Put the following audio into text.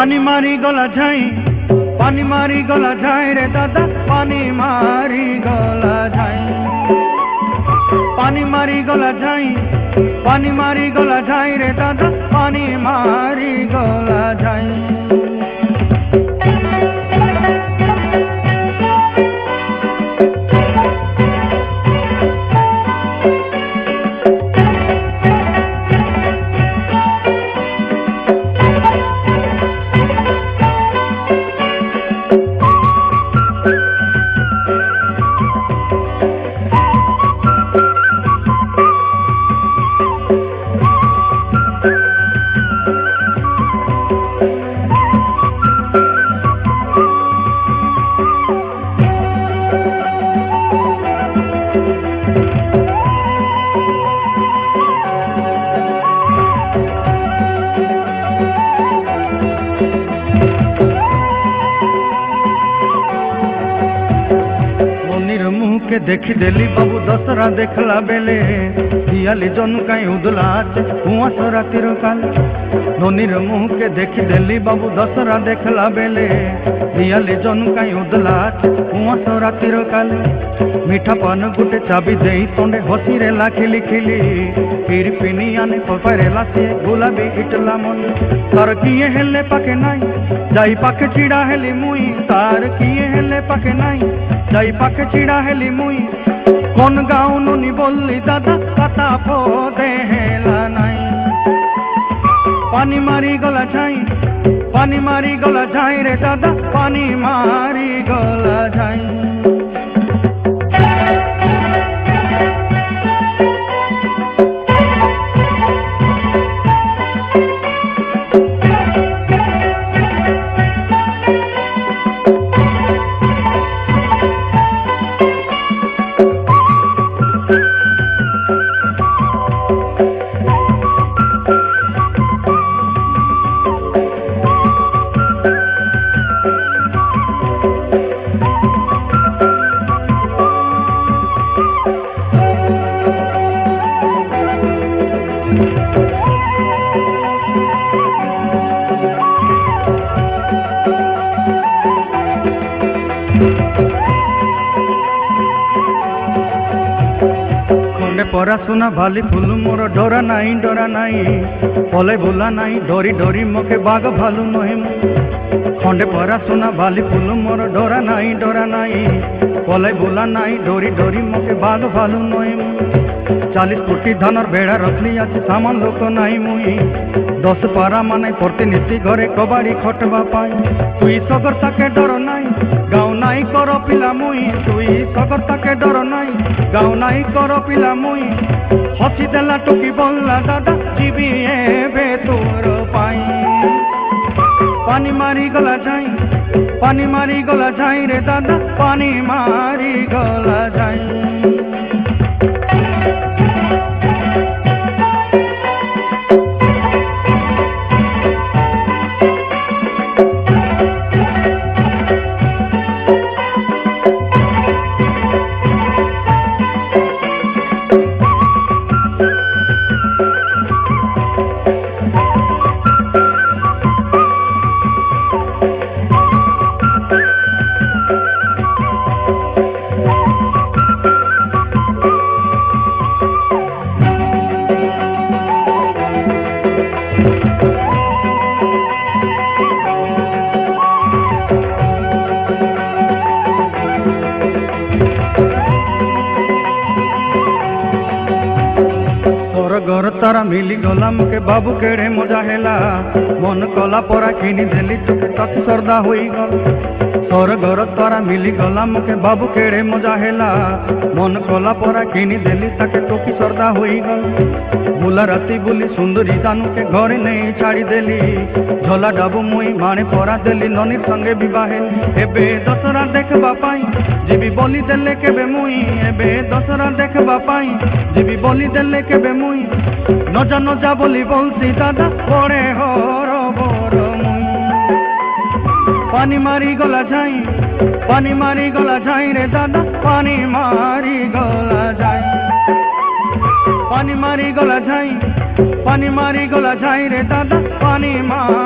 पानी मारी गला जाई, पानी मारी गला जाए रे दादा, पानी मारी गला जाए, पानी मारी गला जाई, पानी मारी गला जाए रे दादा, पानी मारी गला जाए। के देखी देली बाबू दसरा देखला बेले, दियाली जन कहीं उदलाच कुआस रातिर काल। ननीर मुँह के देखी देली बाबू दसरा देखला बेले, दियाली जन कहीं उदलाच कुआस रातिर काल। मीठा पान गुटे चाबी दे तोंडे हसी रे लाखिली खिली, फिर पिनी आने पपारे लासे गुलाबी इटला मन। तार किए हेले पाके नाई, जाई पाके चिड़ा हेली मुई, तार किए हेले पाके नाई, जाई पाके चिड़ा हेली मुई। कोन गाँव नुनी बोली दादा, पाता पोदे हेला नाई। पानी मारी गला जाई, पानी मारी गला जाई रे दादा, पानी मारी गला जाई। परा सुना भाली फूल मोर डरा नाई, डरा नाई पले भूला नाई, डरी डरी मोके बाग भालू नहिम। खंडे परा सुना भाली फूल मोर डरा नाई, डरा नाई पले भूला नाई, डरी डरी मोके बाग भालू नहिम। 40 कोटी धानर बेड़ा रखली आज सामान लोक नाई मुई, 10 पारा माने प्रतिनिधि घरे कबाड़ी खटवा पाई। तुई सगर ताके डर नाई, गाँव नाई कर पिला मुई, तुई सगर ताके डर नाई, गाँव नाई कर पिला मुई। हसी देला टुकी बोलला दादा, जीवी एबे तोर पाई। पानी मारी गला जाई, पानी मारी गला जाई रे दादा, पानी मारी गला जाई। घर तारा मिली गला मुके बाबू केड़े मजा हेला, मन कला परा किनी देली तुके तक सरदा होई गल। तोर घर तारा मिली गला मुके बाबू केड़े मजा हेला, मन कला परा किनी देली ताके टोकी सरदा होई गल। बुला राती बुली सुंदरी दानु के घरे नहीं छाड़ी देली, झोला डाबू मुई माने परा देली ननीर संगे विवाहे। एबे दसरा देखबा पाई जीवी बोली देले केबे मुई, एबे दसरा देखबा पाई जीवी बोली देले केबे मुई। नजा नजा बोली बोलती दादा, पड़े हर बर मुई। पानी मारी गला जाई, पानी मारी गला जाई रे दादा, पानी मारी गला जाई। पानी मारी गला जाई, पानी मारी गला जाई रे दादा, पानी मारी